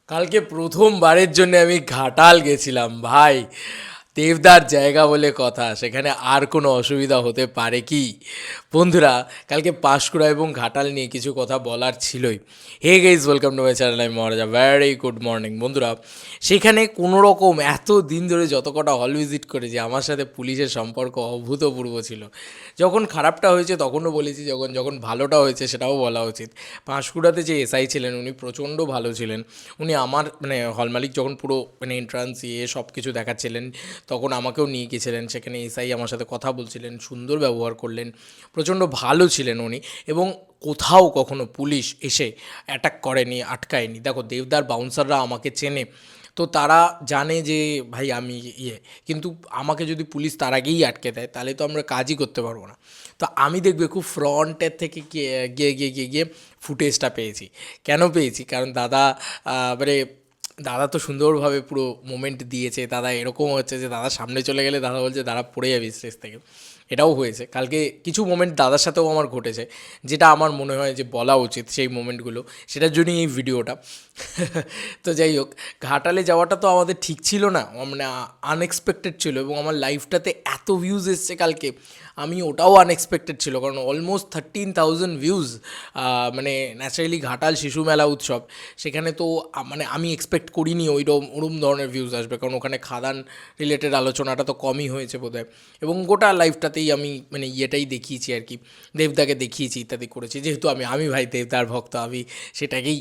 কালকে প্রথমবারের জন্য আমি ঘাটাল গেছিলাম ভাই। দেবদার জায়গা বলে কথা, সেখানে আর কোনো অসুবিধা হতে পারে কি? বন্ধুরা, কালকে পাঁশকুড়া এবং ঘাটাল নিয়ে কিছু কথা বলার ছিলই। Hey guys, welcome to my channel, আমি মহারাজা। ভেরি গুড মর্নিং বন্ধুরা। সেখানে কোনো রকম এত দিন ধরে যত কটা হল ভিজিট করেছি, আমার সাথে পুলিশের সম্পর্ক অভূতপূর্ব ছিল। যখন খারাপটা হয়েছে তখনও বলেছি, যখন যখন ভালোটা হয়েছে সেটাও বলা উচিত। পাঁশকুড়াতে যে এসআই ছিলেন উনি প্রচণ্ড ভালো ছিলেন। উনি আমার মানে হল মালিক যখন পুরো মানে এন্ট্রান্স সব কিছু দেখাচ্ছিলেন, তখন আমাকেও নিয়ে গিয়েছিলেন সেখানে। এসআই আমার সাথে কথা বলছিলেন, সুন্দর ব্যবহার করলেন, প্রচণ্ড ভালো ছিলেন উনি। এবং কোথাও কখনো পুলিশ এসে অ্যাটাক করেনি, আটকায়নি। দেখো, দেবদার বাউন্সাররা আমাকে চেনে, তো তারা জানে যে ভাই আমি কিন্তু আমাকে যদি পুলিশ তার আগেই আটকে দেয় তাহলে তো আমরা কাজই করতে পারবো না। তো আমি দেখবে খুব ফ্রন্টের থেকে গিয়ে গিয়ে গিয়ে গিয়ে গিয়ে ফুটেজটা পেয়েছি। কেন পেয়েছি? কারণ দাদা মানে দাদা তো সুন্দরভাবে পুরো মোমেন্ট দিয়েছে। দাদা এরকম হচ্ছে যে দাদা সামনে চলে গেলে দাদা বলছে দাদা পড়ে যাবি স্টেজ থেকে। এটাও হয়েছে কালকে। কিছু মোমেন্ট দাদার সাথেও আমার ঘটেছে, যেটা আমার মনে হয় যে বলা উচিত সেই মোমেন্টগুলো, সেটার জন্যই এই ভিডিওটা। তো যাই হোক, ঘাটালে যাওয়াটা তো আমাদের ঠিক ছিল না, মানে আনএক্সপেক্টেড ছিল। এবং আমার লাইফটাতে এত ভিউজ এসছে কালকে, আমি ওটাও আনএক্সপেক্টেড ছিল। কারণ অলমোস্ট 13,000 ভিউজ, মানে ন্যাচারালি ঘাটাল শিশু মেলা উৎসব, সেখানে তো মানে আমি এক্সপেক্ট করিনি ওরম ধরনের ভিউজ আসবে। কারণ ওখানে খাদান রিলেটেড আলোচনাটা তো কমই হয়েছে বোধহয়। এবং গোটা লাইফটাতেই আমি মানে ইয়েটাই দেখিয়েছি আর কি, দেবদাকে দেখিয়েছি, ইত্যাদি করেছি। যেহেতু আমি আমি ভাই দেবদার ভক্ত, আমি সেটাকেই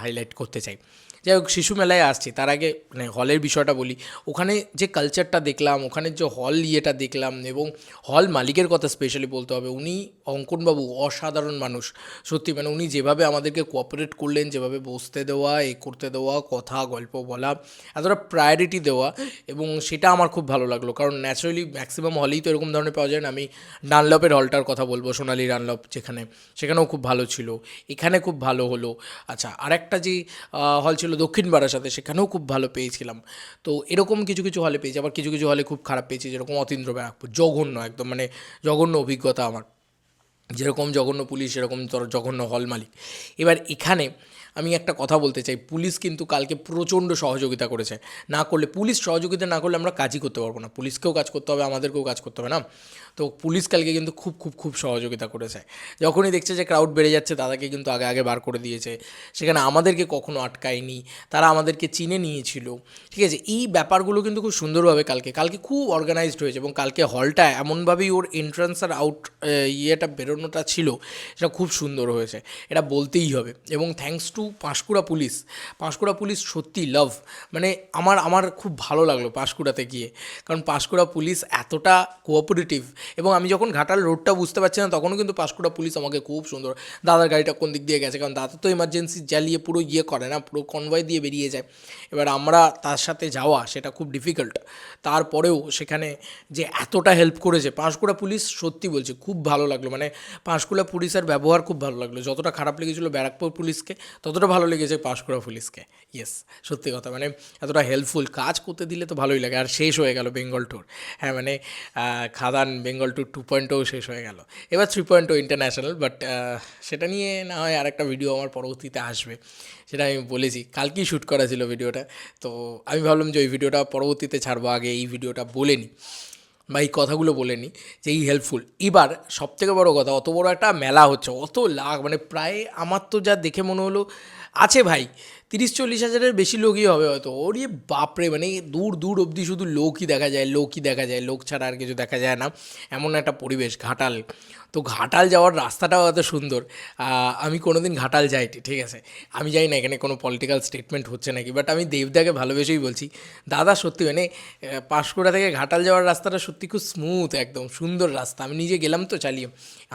হাইলাইট করতে চাই। যাই হোক, শিশু মেলায় আসছি, তার আগে মানে হলের বিষয়টা বলি। ওখানে যে কালচারটা দেখলাম, ওখানের যে হল ইয়েটা দেখলাম, এবং হল মালিকের কথা স্পেশালি বলতে হবে। উনি অঙ্কনবাবু অসাধারণ মানুষ, সত্যি। মানে উনি যেভাবে আমাদেরকে কোঅপারেট করলেন, যেভাবে বসতে দেওয়া, করতে দেওয়া, কথা গল্প বলা, এতটা প্রায়োরিটি দেওয়া, এবং সেটা আমার খুব ভালো লাগলো। কারণ ন্যাচারালি ম্যাক্সিমাম হলেই তো এরকম ধরনের পাওয়া যায় না। আমি ডানলপের হলটার কথা বলবো, সোনালি ডানলপ, যেখানে সেখানেও খুব ভালো ছিল, এখানে খুব ভালো হলো। আচ্ছা, আরেকটা যে হল ছিল দক্ষিণ বারাসাতে, সেখানেও খুব ভালো পেয়েছিলাম। তো এরকম কিছু কিছু হলে পেয়েছি, আবার কিছু কিছু হলে খুব খারাপ পেয়েছি, যেরকম অতীন্দ্র ব্যারাকপুর, জঘন্য একদম, মানে জঘন্য অভিজ্ঞতা আমার। যেরকম জঘন্য পুলিশ, সেরকম তোর জঘন্য হল মালিক। এবার এখানে আমি একটা কথা বলতে চাই, পুলিশ কিন্তু কালকে প্রচণ্ড সহযোগিতা করেছে। না করলে, পুলিশ সহযোগিতা না করলে আমরা কাজই করতে পারবো না। পুলিশকেও কাজ করতে হবে, আমাদেরকেও কাজ করতে হবে না? তো পুলিশ কালকে কিন্তু খুব খুব খুব সহযোগিতা করেছে। যখনই দেখছে যে ক্রাউড বেড়ে যাচ্ছে, দাদাকে কিন্তু আগে আগে বার করে দিয়েছে। সেখানে আমাদেরকে কখনো আটকায়নি, তারা আমাদেরকে চিনে নিয়েছিল। ঠিক আছে, এই ব্যাপারগুলো কিন্তু খুব সুন্দরভাবে কালকে কালকে খুব অর্গানাইজড হয়েছে। এবং কালকে হলটা এমনভাবেই ওর এন্ট্রান্স আর আউট ইয়েটা বেরোনোটা ছিল, সেটা খুব সুন্দর হয়েছে, এটা বলতেই হবে। এবং thanks to Panskura police. Panskura police সত্যি লাভ, মানে আমার আমার খুব ভালো লাগলো পাঁশকুড়াতে গিয়ে। কারণ পাঁশকুড়া পুলিশ এতটা কোঅপারেটিভ। এবং আমি যখন ঘাটাল রোডটা বুঝতে পারছি না, তখনও কিন্তু পাঁশকুড়া পুলিশ আমাকে খুব সুন্দর, দাদার গাড়িটা কোন দিক দিয়ে গেছে, কারণ দাদা তো এমার্জেন্সি জ্বালিয়ে পুরো করে না, পুরো কনভয় দিয়ে বেরিয়ে যায়। এবার আমরা তার সাথে যাওয়া সেটা খুব ডিফিকাল্ট। তারপরেও সেখানে যে এতটা হেল্প করেছে পাঁশকুড়া পুলিশ, সত্যি বলছি খুব ভালো লাগলো। মানে পাঁশকুড়া পুলিশের ব্যবহার খুব ভালো লাগলো। যতটা খারাপ লেগেছিলো ব্যারাকপুর পুলিশকে, ততটা ভালো লেগেছে পাঁশকুড়া পুলিশকে। ইয়েস, সত্যি কথা, মানে এতটা হেল্পফুল, কাজ করতে দিলে তো ভালোই লাগে। আর শেষ হয়ে গেল বেঙ্গল ট্যুর। হ্যাঁ, মানে খাদান বেঙ্গল ট্যুর 2.0 শেষ হয়ে গেল। এবার 3.0 ইন্টারন্যাশনাল, বাট সেটা নিয়ে না হয় আরেকটা ভিডিও আমার পরবর্তীতে আসবে, সেটা আমি বলেছি। কালকেই শ্যুট করা ছিল ভিডিওটা, তো আমি ভাবলাম যে ওই ভিডিওটা পরবর্তীতে ছাড়বো, আগে এই ভিডিওটা বলে নিই বা এই কথাগুলো বলে নিই যে এই হেল্পফুল। এবার সবথেকে বড় কথা, অত বড় একটা মেলা হচ্ছে, অত লাখ, মানে প্রায় আমার তো যা দেখে মনে হলো আছে ভাই 30-40 হাজারের বেশি লোকই হবে হয়তো। ওর বাপরে, মানে দূর দূর অবধি শুধু লোকই দেখা যায়, লোকই দেখা যায়, লোক ছাড়া আর কিছু দেখা যায় না, এমন একটা পরিবেশ ঘাটাল। তো ঘাটাল যাওয়ার রাস্তাটাও এত সুন্দর। আমি কোনো দিন ঘাটাল যাইনি, ঠিক আছে, আমি জানি না এখানে কোনো পলিটিক্যাল স্টেটমেন্ট হচ্ছে নাকি, বাট আমি দেবদাকে ভালোবেসেই বলছি, দাদা সত্যি মানে পাঁশকুড়া থেকে ঘাটাল যাওয়ার রাস্তাটা সত্যি খুব স্মুথ, একদম সুন্দর রাস্তা। আমি নিজে গেলাম তো চালিয়ে,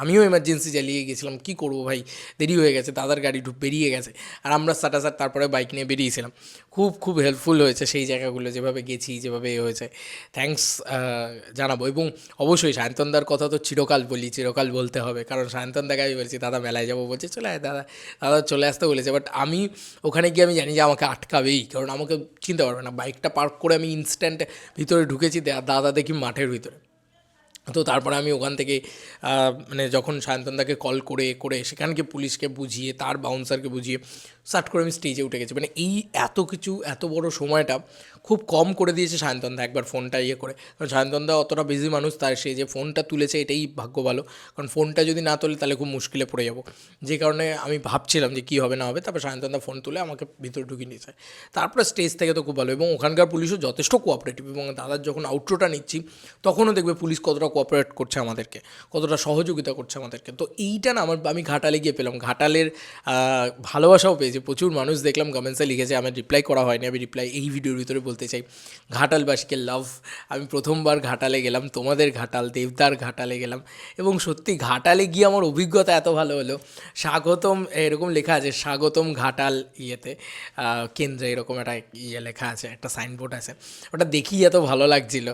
আমিও এমার্জেন্সি চালিয়ে গেছিলাম, কী করবো ভাই, দেরি হয়ে গেছে, দাদার গাড়ি বেরিয়ে গেছে, আর আমরা সাটাসাট তারপরে বাইক নিয়ে বেরিয়েছিলাম। খুব খুব হেল্পফুল হয়েছে সেই জায়গাগুলো, যেভাবে গেছি, যেভাবে হয়েছে, থ্যাঙ্কস জানাবো। এবং অবশ্যই সায়ন্তনদার কথা তো চিরকাল বলি, চিরকাল বলতে হবে। কারণ সায়ন্তনদাকে আমি বলছি দাদা মেলায় যাবো, বলছে চলে আয় দাদা, দাদা চলে আসতে বলেছে। বাট আমি ওখানে গিয়ে আমি জানি যে আমাকে আটকাবেই, কারণ আমাকে চিনতে পারবে না। বাইকটা পার্ক করে আমি ইনস্ট্যান্ট ভিতরে ঢুকেছি, দাদা দেখি মাঠের ভিতরে। তো তারপরে আমি ওখান থেকে মানে যখন সায়ন্তনদাকে কল করে করে সেখানকে পুলিশকে বুঝিয়ে তার বাউন্সারকে বুঝিয়ে স্টার্ট করে আমি স্টেজে উঠে গেছি। মানে এই এত কিছু এত বড় সময়টা খুব কম করে দিয়েছে সায়ন্তনদা একবার ফোনটা ইয়ে করে। কারণ সায়ন্তনদা অতটা বিজি মানুষ, তার সে যে ফোনটা তুলেছে এটাই ভাগ্য ভালো। কারণ ফোনটা যদি না তোলে তাহলে খুব মুশকিলে পড়ে যাব। যে কারণে আমি ভাবছিলাম যে কী হবে না হবে, তারপর সায়ন্তনদা ফোন তুলে আমাকে ভিতরে ঢুকিয়ে নিয়েছে। তারপরে স্টেজ থেকে তো খুব ভালো, এবং ওখানকার পুলিশও যথেষ্ট কোঅপারেটিভ, এবং দাদার যখন আউটরোটা নিচ্ছি তখনও দেখবে পুলিশ কতটা কোঅপারেট করছে আমাদেরকে, কতটা সহযোগিতা করছে আমাদেরকে। তো এইটা না আমি ঘাটালে গিয়ে পেলাম, ঘাটালের ভালোবাসাও পেয়েছি। প্রচুর মানুষ দেখলাম কমেন্টসে লিখেছে, আমার রিপ্লাই করা হয়নি, আমি রিপ্লাই এই ভিডিওর ভিতরে বলতে চাই। ঘাটালবাসীকে লাভ। আমি প্রথমবার ঘাটালে গেলাম, তোমাদের ঘাটাল দেবদার ঘাটালে গেলাম, এবং সত্যি ঘাটালে গিয়ে আমার অভিজ্ঞতা এত ভালো হলো। স্বাগতম এরকম লেখা আছে, স্বাগতম ঘাটাল ইয়েতে কেন্দ্রে, এরকম একটা ইয়ে লেখা আছে, একটা সাইনবোর্ড আছে, ওটা দেখি এত ভালো লাগছিল।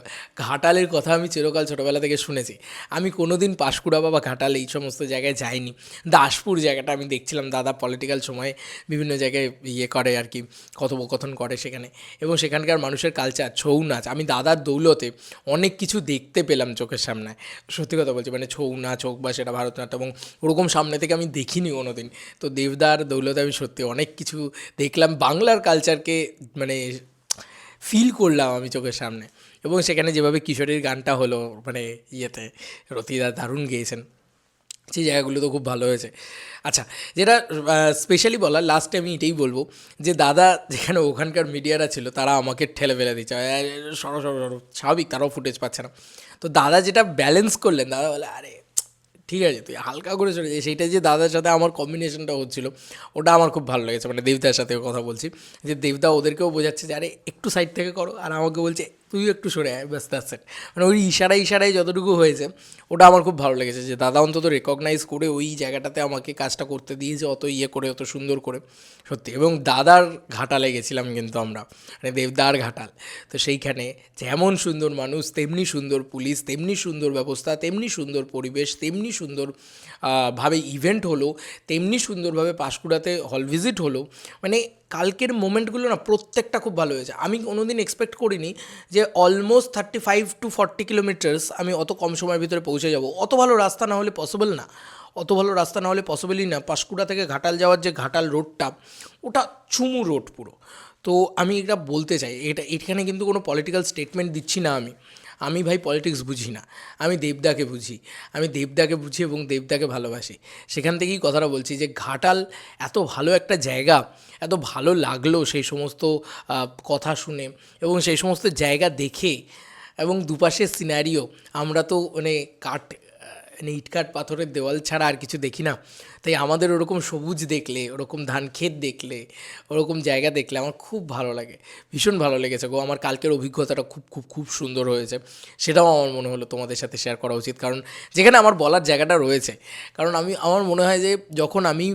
ঘাটালের কথা আমি চিরকাল ছোটোবেলা থেকে শুনেছি, আমি কোনো দিন পাঁশকুড়া বা ঘাটাল এই সমস্ত জায়গায় যাইনি। দাসপুর জায়গাটা আমি দেখছিলাম, দাদা পলিটিক্যাল সময়ে বিভিন্ন জায়গায় ইয়ে করে আর কি, কথোপকথন করে সেখানে, এবং সেখানকার মানুষের কালচার ছৌ নাচ, আমি দাদার দৌলতে অনেক কিছু দেখতে পেলাম চোখের সামনে। সত্যি কথা বলছি, মানে ছৌ নাচ হোক বা সেটা ভারতনাট্যম, এবং ওরকম সামনে থেকে আমি দেখিনি কোনো দিন। তো দেবদার দৌলতে আমি সত্যি অনেক কিছু দেখলাম, বাংলার কালচারকে মানে ফিল করলাম আমি চোখের সামনে। এবং সেখানে যেভাবে কিশোরীর গানটা হলো, মানে ইয়েতে রতিদা দারুণ গেয়েছেন, সেই জায়গাগুলো তো খুব ভালো হয়েছে। আচ্ছা, যেটা স্পেশালি বলার লাস্টে আমি এটাই বলবো যে দাদা যেখানে ওখানকার মিডিয়ারা ছিল তারা আমাকে ঠেলে ফেলে দিচ্ছে, সরো সরো সরো, স্বাভাবিক, তারাও ফুটেজ পাচ্ছে না। তো দাদা যেটা ব্যালেন্স করলেন, দাদা বলে আরে ঠিক আছে তুই হালকা করে চলে যায়, সেইটা যে দাদার সাথে আমার কম্বিনেশনটা হচ্ছিলো ওটা আমার খুব ভালো লেগেছে। মানে দেবদার সাথেও কথা বলছি, যে দেবদা ওদেরকেও বোঝাচ্ছে যে আরে একটু সাইড থেকে করো, আর আমাকে বলছে তুই একটু সরে আয়, ব্যাস দ্যাটস ইট। মানে ওই ইশারায় যতটুকু হয়েছে ওটা আমার খুব ভালো লেগেছে, যে দাদা অন্তত রেকগনাইজ করে ওই জায়গাটাতে আমাকে কাজটা করতে দিয়েছে, অত ইয়ে করে, অত সুন্দর করে, সত্যি। এবং দাদার ঘাটালে গেছিলাম কিন্তু আমরা, মানে দেবদার ঘাটাল। তো সেইখানে যেমন সুন্দর মানুষ, তেমনি সুন্দর পুলিশ, তেমনি সুন্দর ব্যবস্থা, তেমনি সুন্দর পরিবেশ, তেমনি সুন্দর ভাবে ইভেন্ট হলো, তেমনি সুন্দরভাবে পাঁশকুড়াতে হল ভিজিট হলো। মানে কালকের মোমেন্টগুলো না প্রত্যেকটা খুব ভালো হয়েছে। আমি কোনো দিন এক্সপেক্ট করিনি যে অলমোস্ট 35 to 40 কিলোমিটার্স আমি অত কম সময়ের ভিতরে পৌঁছে যাব। অত ভালো রাস্তা না হলে পসিবল না, অত ভালো রাস্তা না হলে পসিবলই না। পাঁশকুড়া থেকে ঘাটাল যাওয়ার যে ঘাটাল রোডটা, ওটা চুমু রোড পুরো। তো আমি এটা বলতে চাই, এখানে কিন্তু কোনো পলিটিক্যাল স্টেটমেন্ট দিচ্ছি না আমি ভাই পলিটিক্স বুঝি না, আমি দেবদাকে বুঝি, এবং দেবদাকে ভালোবাসি। সেখান থেকেই কথাটা বলছি যে ঘাটাল এত ভালো একটা জায়গা, এত ভালো লাগলো সেই সমস্ত কথা শুনে, এবং সেই সমস্ত জায়গা দেখে, এবং দুপাশের সিনারিও। আমরা তো মানে ইটকাট পাথরের দেওয়াল ছাড়া আর কিছু দেখি না, তাই আমাদের ওরকম সবুজ দেখলে, ওরকম ধান ক্ষেত দেখলে, ওরকম জায়গা দেখলে আমার খুব ভালো লাগে, ভীষণ ভালো লেগেছে গো। আমার কালকের অভিজ্ঞতাটা খুব খুব খুব সুন্দর হয়েছে, সেটাও আমার মনে হলো তোমাদের সাথে শেয়ার করা উচিত, কারণ যেখানে আমার বলার জায়গাটা রয়েছে। কারণ আমার মনে হয় যে যখন আমি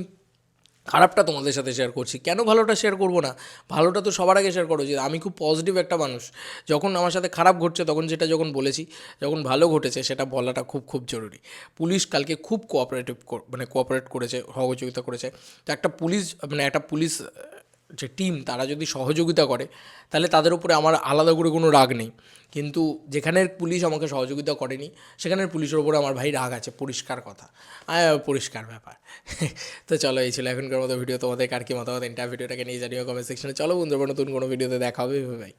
খারাপটা তোমাদের সাথে শেয়ার করছি, কেন ভালোটা শেয়ার করবো না? ভালোটা তো সবার আগে শেয়ার করা উচিত। আমি খুব পজিটিভ একটা মানুষ, যখন আমার সাথে খারাপ ঘটছে তখন সেটা যখন বলেছি, যখন ভালো ঘটেছে সেটা বলাটা খুব খুব জরুরি। পুলিশ কালকে খুব কোঅপারেট করেছে, সহযোগিতা করেছে। তো একটা পুলিশ যে টিম, তারা যদি সহযোগিতা করে তাহলে তাদের উপরে আমার আলাদা করে কোনো রাগ নেই। কিন্তু যেখানের পুলিশ আমাকে সহযোগিতা করেনি সেখানের পুলিশের ওপরে আমার ভাই রাগ আছে, পরিষ্কার কথা, পরিষ্কার ব্যাপার। তো চলো, এই ছিল এখনকার মতো ভিডিও। তোমাদের কার কি মতামত এন্টার ভিডিওটাকে নিয়ে জানিও কমেন্ট সেকশনে। চলো বন্ধুরা, নতুন কোনো ভিডিওতে দেখা হবে ভাই।